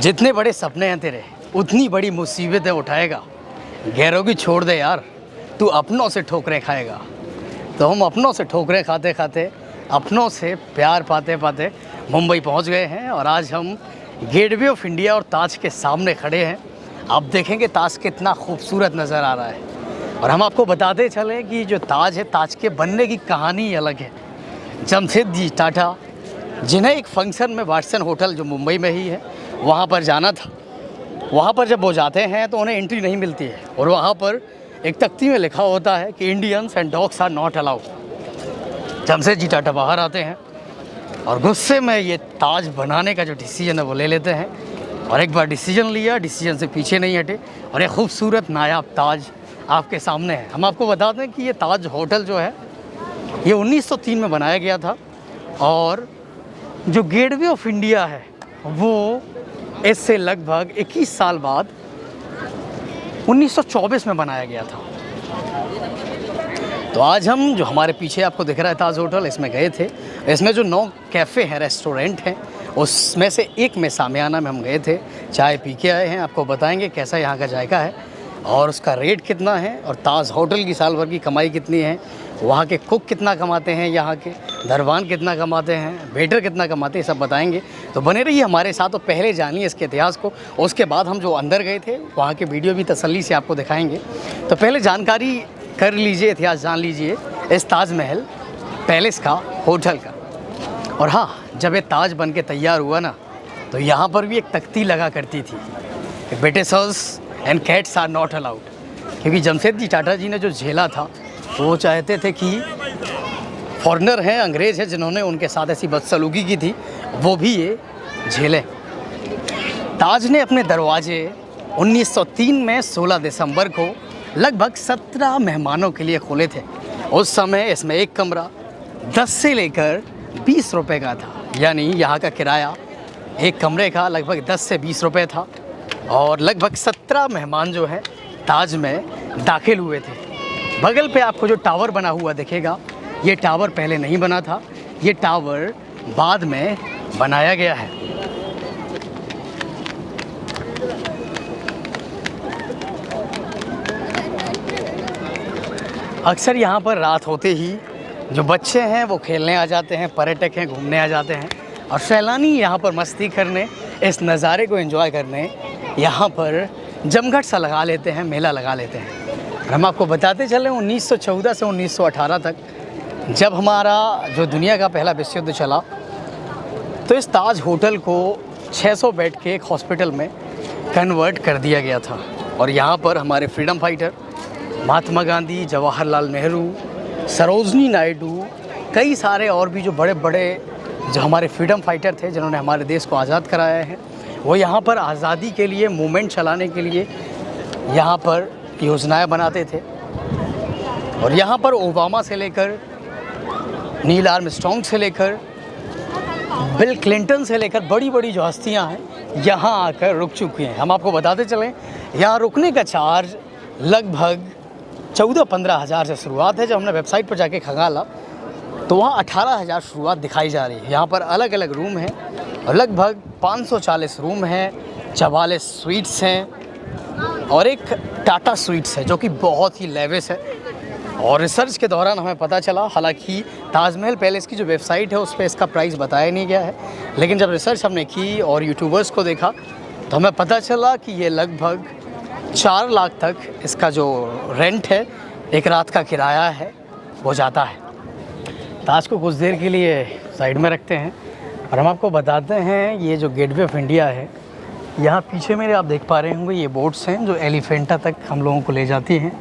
जितने बड़े सपने हैं तेरे उतनी बड़ी मुसीबतें उठाएगा। गैरों की छोड़ दे यार, तू अपनों से ठोकरें खाएगा। तो हम अपनों से ठोकरें खाते खाते, अपनों से प्यार पाते पाते मुंबई पहुंच गए हैं और आज हम गेटवे ऑफ इंडिया और ताज के सामने खड़े हैं। आप देखेंगे ताज कितना खूबसूरत नज़र आ रहा है। और हम आपको बताते चले कि जो ताज है, ताज के बनने की कहानी ही अलग है। जमशेदजी टाटा, जिन्हें एक फंक्शन में वाटसन होटल जो मुंबई में ही है वहाँ पर जाना था, वहाँ पर जब वो जाते हैं तो उन्हें एंट्री नहीं मिलती है और वहाँ पर एक तख्ती में लिखा होता है कि Indians and dogs are not allowed. Jamshedji Tata बाहर आते हैं और गुस्से में ये ताज बनाने का जो डिसीजन है वो ले लेते हैं और एक बार डिसीजन लिया, डिसीजन से पीछे नहीं हटे और एक खूबसूरत नायाब ताज आपके सामने है। हम आपको बता दें कि ये ताज होटल जो है ये 1903 में बनाया गया था और जो गेटवे ऑफ इंडिया है वो इससे लगभग 21 साल बाद 1924 में बनाया गया था। तो आज हम जो हमारे पीछे आपको दिख रहा है ताज होटल, इसमें गए थे। इसमें जो 9 कैफ़े हैं, रेस्टोरेंट हैं, उसमें से एक में सामियाना में हम गए थे, चाय पी के आए हैं। आपको बताएंगे कैसा यहाँ का जायका है और उसका रेट कितना है और ताज होटल की साल भर की कमाई कितनी है, वहाँ के कुक कितना कमाते हैं, यहाँ के दरबान कितना कमाते हैं, वेटर कितना कमाते हैं, सब बताएंगे। तो बने रहिए हमारे साथ। तो पहले जानिए इसके इतिहास को, उसके बाद हम जो अंदर गए थे वहाँ के वीडियो भी तसल्ली से आपको दिखाएंगे। तो पहले जानकारी कर लीजिए, इतिहास जान लीजिए इस ताजमहल पैलेस का, होटल का। और हाँ, जब ये ताज बन के तैयार हुआ ना तो यहाँ पर भी एक तख्ती लगा करती थी, Britishers and cats are not allowed. क्योंकि जमशेदजी टाटा जी ने जो झेला था वो चाहते थे कि फॉरेनर हैं, अंग्रेज़ हैं, जिन्होंने उनके साथ ऐसी बदसलूकी की थी, वो भी ये झेलें। ताज ने अपने दरवाजे 1903 में 16 दिसंबर को लगभग 17 मेहमानों के लिए खोले थे। उस समय इसमें एक कमरा 10 से लेकर 20 रुपए का था, यानी यहाँ का किराया एक कमरे का लगभग 10 से 20 रुपए था और लगभग 17 मेहमान जो है ताज में दाखिल हुए थे। बगल पे आपको जो टावर बना हुआ दिखेगा, ये टावर पहले नहीं बना था, ये टावर बाद में बनाया गया है। अक्सर यहाँ पर रात होते ही जो बच्चे हैं वो खेलने आ जाते हैं, पर्यटक हैं घूमने आ जाते हैं और सैलानी यहाँ पर मस्ती करने, इस नज़ारे को एंजॉय करने यहाँ पर जमघट सा लगा लेते हैं, मेला लगा लेते हैं। और हम आपको बताते चले 1914 से 1918 तक जब हमारा जो दुनिया का पहला विश्व युद्ध चला तो इस ताज होटल को 600 बेड के एक हॉस्पिटल में कन्वर्ट कर दिया गया था। और यहाँ पर हमारे फ्रीडम फाइटर महात्मा गांधी, जवाहरलाल नेहरू, सरोजनी नायडू, कई सारे और भी जो बड़े बड़े जो हमारे फ्रीडम फाइटर थे जिन्होंने हमारे देश को आज़ाद कराया है, वो यहाँ पर आज़ादी के लिए मूवमेंट चलाने के लिए यहाँ पर योजनाएं बनाते थे। और यहाँ पर ओबामा से लेकर नील आर्मस्ट्रॉन्ग से लेकर बिल क्लिंटन से लेकर बड़ी बड़ी जो हस्तियाँ हैं यहाँ आकर रुक चुकी हैं। हम आपको बताते चलें, यहाँ रुकने का चार्ज लगभग 14-15 हज़ार से शुरुआत है। जब हमने वेबसाइट पर जाके खंगाला तो वहाँ 18,000 शुरुआत दिखाई जा रही है। यहाँ पर अलग अलग रूम हैं और लगभग 540 रूम हैं, 44 स्वीट्स हैं और एक टाटा स्वीट्स है जो कि बहुत ही लेविश है। और रिसर्च के दौरान हमें पता चला, हालांकि ताजमहल पैलेस की जो वेबसाइट है उस पर इसका प्राइस बताया नहीं गया है, लेकिन जब रिसर्च हमने की और यूट्यूबर्स को देखा तो हमें पता चला कि ये लगभग 4 लाख तक इसका जो रेंट है, एक रात का किराया है, वो जाता है। ताज को कुछ देर के लिए साइड में रखते हैं और हम आपको बताते हैं ये जो गेटवे ऑफ इंडिया है, यहाँ पीछे मेरे आप देख पा रहे होंगे ये बोट्स हैं जो एलिफेंटा तक हम लोगों को ले जाती हैं।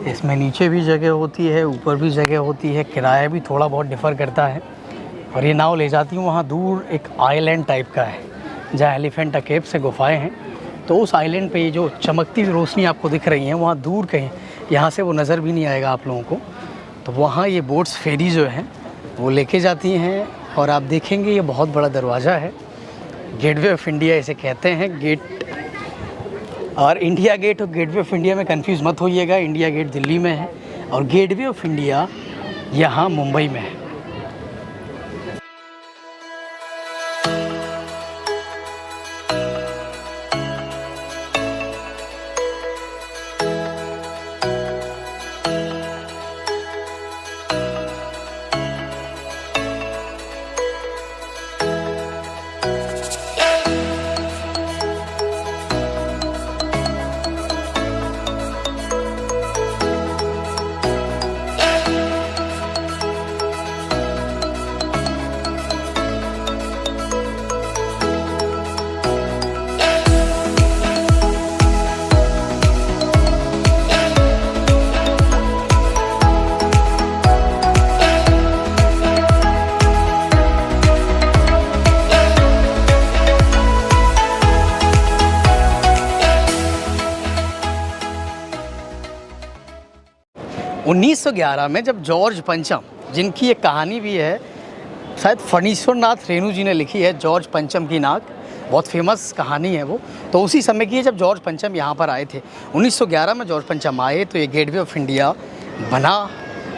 इसमें नीचे भी जगह होती है, ऊपर भी जगह होती है, किराया भी थोड़ा बहुत डिफ़र करता है। और ये नाव ले जाती हूँ वहाँ दूर एक आइलैंड टाइप का है जहाँ एलिफेंटा केव से गुफाएँ हैं। तो उस आइलैंड पे ये जो चमकती हुई रोशनी आपको दिख रही है वहाँ दूर कहीं, यहाँ से वो नज़र भी नहीं आएगा आप लोगों को। तो वहाँ ये बोट्स फेरी जो हैं वो लेके जाती हैं और आप देखेंगे ये बहुत बड़ा दरवाज़ा है, गेटवे ऑफ इंडिया इसे कहते हैं। गेट और इंडिया गेट और गेटवे ऑफ इंडिया में कंफ्यूज मत होइएगा, इंडिया गेट दिल्ली में है और गेटवे ऑफ इंडिया यहाँ मुंबई में है। 1911 में जब जॉर्ज पंचम, जिनकी एक कहानी भी है, शायद फणीश्वरनाथ रेणु जी ने लिखी है, जॉर्ज पंचम की नाक, बहुत फेमस कहानी है वो, तो उसी समय की है जब जॉर्ज पंचम यहाँ पर आए थे। 1911 में जॉर्ज पंचम आए तो ये गेटवे ऑफ इंडिया बना।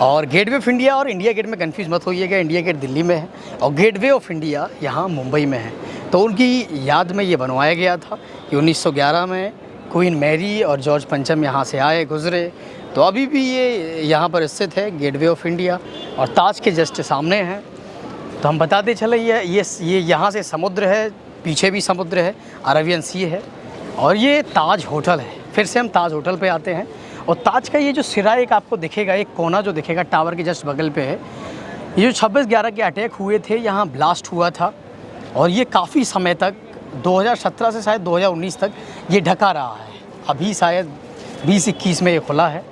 और गेटवे ऑफ इंडिया और इंडिया गेट में कंफ्यूज मत होइएगा, इंडिया गेट दिल्ली में है और गेटवे ऑफ इंडिया यहाँ मुंबई में है। तो उनकी याद में ये बनवाया गया था कि 1911 में क्वीन मैरी और जॉर्ज पंचम यहाँ से आए, गुज़रे। तो अभी भी ये यहाँ पर स्थित है गेटवे ऑफ इंडिया और ताज के जस्ट सामने है। तो हम बताते चले ये यहाँ से समुद्र है, पीछे भी समुद्र है, अरेबियन सी है और ये ताज होटल है। फिर से हम ताज होटल पे आते हैं और ताज का ये जो सिरा एक आपको दिखेगा, एक कोना जो दिखेगा टावर के जस्ट बगल पे है, ये जो 26/11 के अटैक हुए थे, यहाँ ब्लास्ट हुआ था और ये काफ़ी समय तक 2017 से शायद 2019 तक ये ढका रहा है। अभी शायद 2021 में ये खुला है।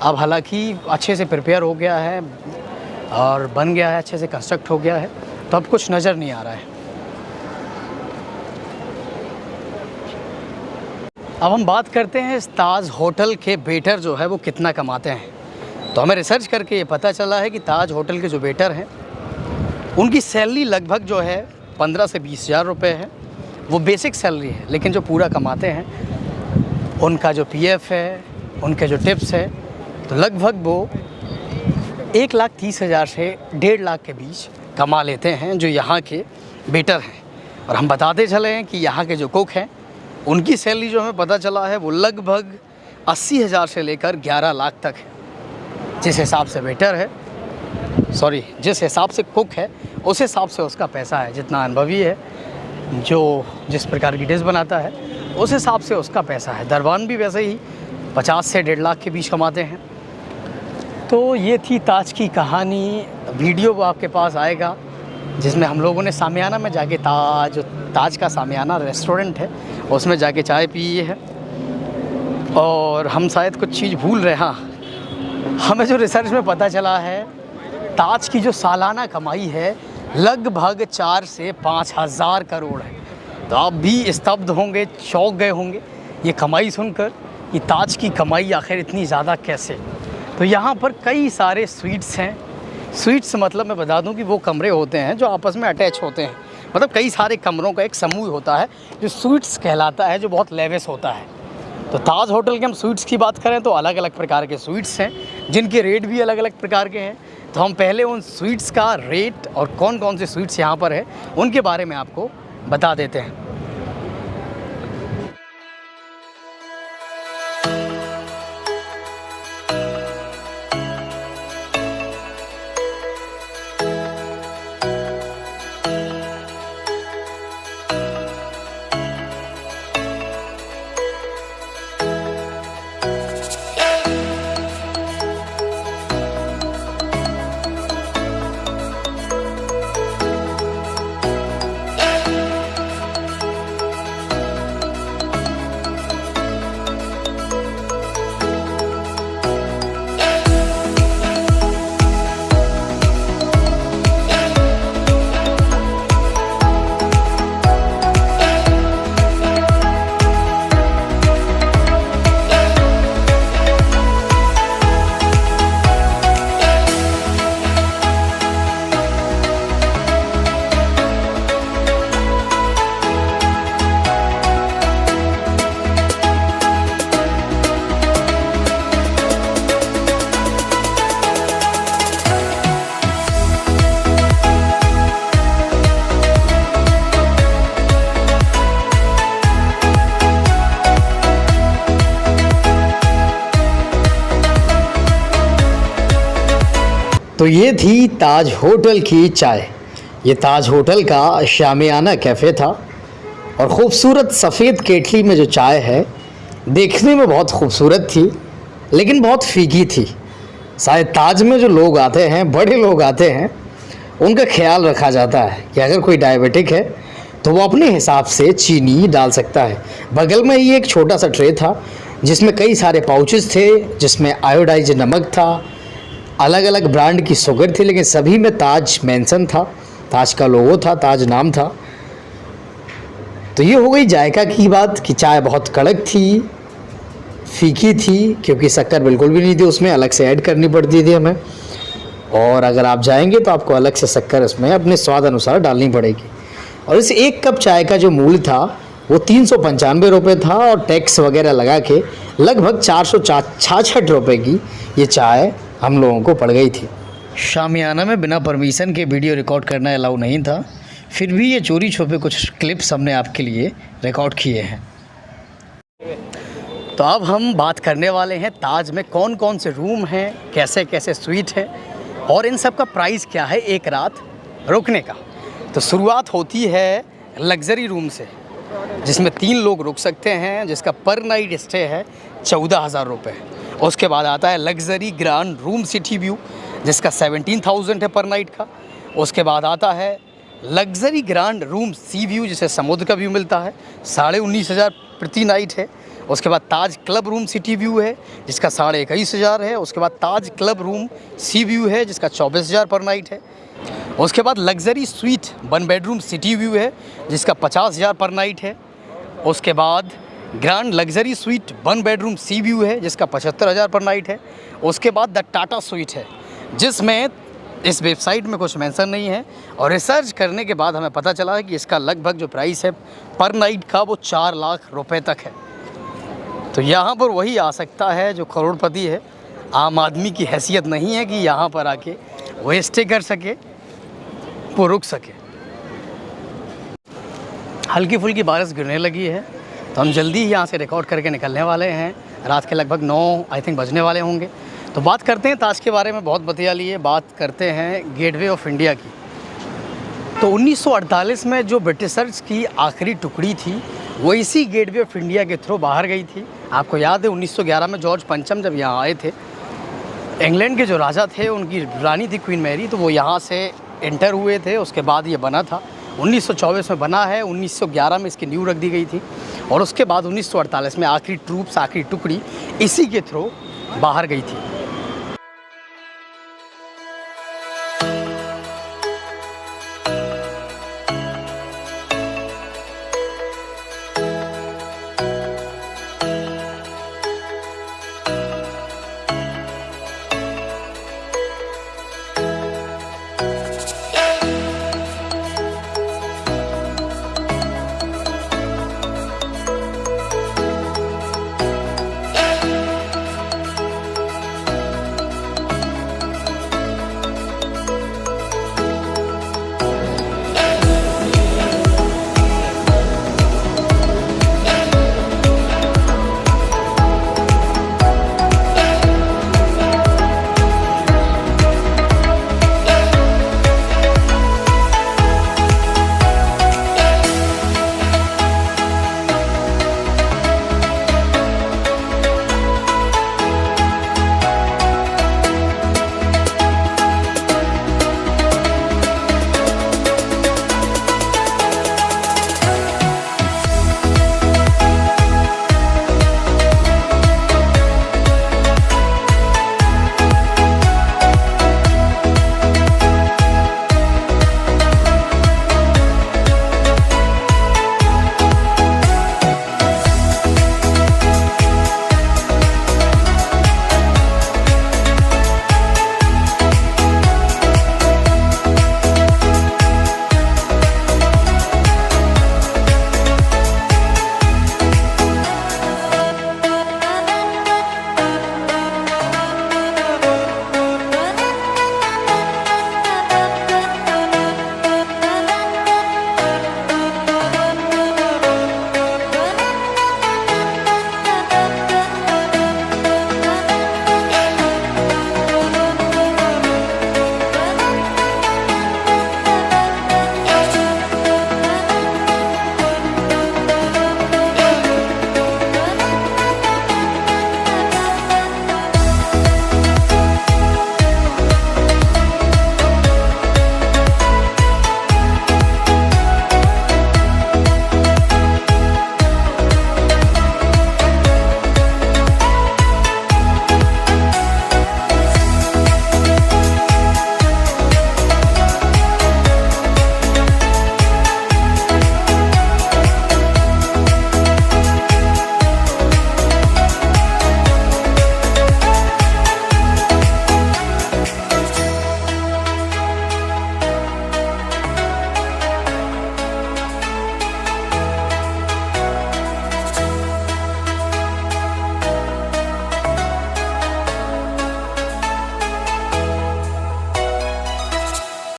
अब हालांकि अच्छे से प्रिपेयर हो गया है और बन गया है, अच्छे से कंस्ट्रक्ट हो गया है, तो अब कुछ नज़र नहीं आ रहा है। अब हम बात करते हैं इस ताज होटल के वेटर जो है वो कितना कमाते हैं। तो हमें रिसर्च करके ये पता चला है कि ताज होटल के जो वेटर हैं उनकी सैलरी लगभग जो है 15 से 20 हज़ार रुपये है। वो बेसिक सैलरी है, लेकिन जो पूरा कमाते हैं उनका जो PF है, उनके जो टिप्स है, तो लगभग वो 1,30,000 से 1.5 लाख के बीच कमा लेते हैं जो यहाँ के वेटर हैं। और हम बताते चले हैं कि यहाँ के जो कुक हैं उनकी सैलरी जो हमें पता चला है वो लगभग 80,000 से लेकर 11 लाख तक है। जिस हिसाब से वेटर है, जिस हिसाब से कुक है, उस हिसाब से उसका पैसा है। जितना अनुभवी है, जो जिस प्रकार की डिश बनाता है, उस हिसाब से उसका पैसा है। दरबान भी वैसे ही 50 से 1.5 लाख के बीच कमाते हैं। तो ये थी ताज की कहानी। वीडियो वो आपके पास आएगा जिसमें हम लोगों ने सामियाना में जाके ताज का सामियाना रेस्टोरेंट है उसमें जाके चाय पी है। और हम शायद कुछ चीज़ भूल रहे। हाँ, हमें जो रिसर्च में पता चला है, ताज की जो सालाना कमाई है लगभग 4 से 5 हज़ार करोड़ है। तो आप भी स्तब्ध होंगे, चौंक गए होंगे ये कमाई सुनकर कि ताज की कमाई आखिर इतनी ज़्यादा कैसे। तो यहाँ पर कई सारे स्वीट्स हैं। स्वीट्स मतलब मैं बता दूं कि वो कमरे होते हैं जो आपस में अटैच होते हैं, मतलब कई सारे कमरों का एक समूह होता है जो स्वीट्स कहलाता है, जो बहुत लेविश होता है। तो ताज होटल के हम स्वीट्स की बात करें तो अलग अलग प्रकार के स्वीट्स हैं जिनके रेट भी अलग अलग प्रकार के हैं। तो हम पहले उन स्वीट्स का रेट और कौन कौन से स्वीट्स यहाँ पर है उनके बारे में आपको बता देते हैं। तो ये थी ताज होटल की चाय। ये ताज होटल का शामियाना कैफ़े था और ख़ूबसूरत सफ़ेद केटली में जो चाय है देखने में बहुत खूबसूरत थी, लेकिन बहुत फीकी थी। शायद ताज में जो लोग आते हैं, बड़े लोग आते हैं, उनका ख्याल रखा जाता है कि अगर कोई डायबिटिक है तो वो अपने हिसाब से चीनी डाल सकता है। बगल में ही एक छोटा सा ट्रे था जिसमें कई सारे पाउचेस थे, जिसमें आयोडाइज नमक था, अलग अलग ब्रांड की शुगर थी, लेकिन सभी में ताज मेंशन था, ताज का लोगो था, ताज नाम था। तो ये हो गई जायका की बात कि चाय बहुत कड़क थी, फीकी थी क्योंकि शक्कर बिल्कुल भी नहीं थी उसमें, अलग से ऐड करनी पड़ती थी हमें। और अगर आप जाएंगे तो आपको अलग से शक्कर इसमें अपने स्वाद अनुसार डालनी पड़ेगी। और इस एक कप चाय का जो मूल्य था वो 395 रुपये था और टैक्स वगैरह लगा के लगभग 466 रुपये की ये चाय हम लोगों को पड़ गई थी। शामियाना में बिना परमिशन के वीडियो रिकॉर्ड करना अलाउ नहीं था, फिर भी ये चोरी छुपे कुछ क्लिप्स हमने आपके लिए रिकॉर्ड किए हैं। तो अब हम बात करने वाले हैं ताज में कौन कौन से रूम हैं, कैसे कैसे स्वीट है और इन सब का प्राइस क्या है एक रात रुकने का। तो शुरुआत होती है लग्ज़री रूम से, जिसमें 3 लोग रुक सकते हैं, जिसका पर नाइट स्टे है 14,000 रुपये। उसके बाद आता है luxury grand room city view, जिसका 17,000 है पर नाइट का। उसके बाद आता है लग्ज़री ग्रांड रूम सी व्यू, जिसे समुद्र का व्यू मिलता है, 19,500 प्रति नाइट है। उसके बाद ताज क्लब रूम सिटी व्यू है, जिसका 21,500 है। उसके बाद ताज क्लब रूम सी व्यू है, जिसका 24,000 पर नाइट है। उसके बाद luxury sweet 1 bedroom city view है, जिसका 50,000 पर नाइट है। उसके बाद ग्रैंड लग्ज़री स्वीट 1 बेडरूम सी व्यू है, जिसका 75,000 पर नाइट है। उसके बाद द टाटा स्वीट है, जिसमें इस वेबसाइट में कुछ मेंशन नहीं है और रिसर्च करने के बाद हमें पता चला है कि इसका लगभग जो प्राइस है पर नाइट का वो 4 लाख रुपए तक है। तो यहाँ पर वही आ सकता है जो करोड़पति है, आम आदमी की हैसियत नहीं है कि यहाँ पर आके वो स्टे कर सके, वो रुक सके। हल्की फुल्की बारिश गिरने लगी है तो हम जल्दी ही यहाँ से रिकॉर्ड करके निकलने वाले हैं। रात के लगभग 9 आई थिंक बजने वाले होंगे। तो बात करते हैं ताज के बारे में, बहुत बतिया लिए, बात करते हैं गेटवे ऑफ इंडिया की। तो 1948 में जो ब्रिटिशर्स की आखिरी टुकड़ी थी वो इसी गेटवे ऑफ इंडिया के थ्रू बाहर गई थी। आपको याद है 1911 में जॉर्ज पंचम जब यहाँ आए थे, इंग्लैंड के जो राजा थे उनकी रानी थी क्वीन मैरी, तो वो यहाँ से एंटर हुए थे। उसके बाद ये बना था, 1924 में बना है, 1911 में इसकी नींव रख दी गई थी और उसके बाद 1948 में आखिरी ट्रूप्स, आखिरी टुकड़ी इसी के थ्रू बाहर गई थी।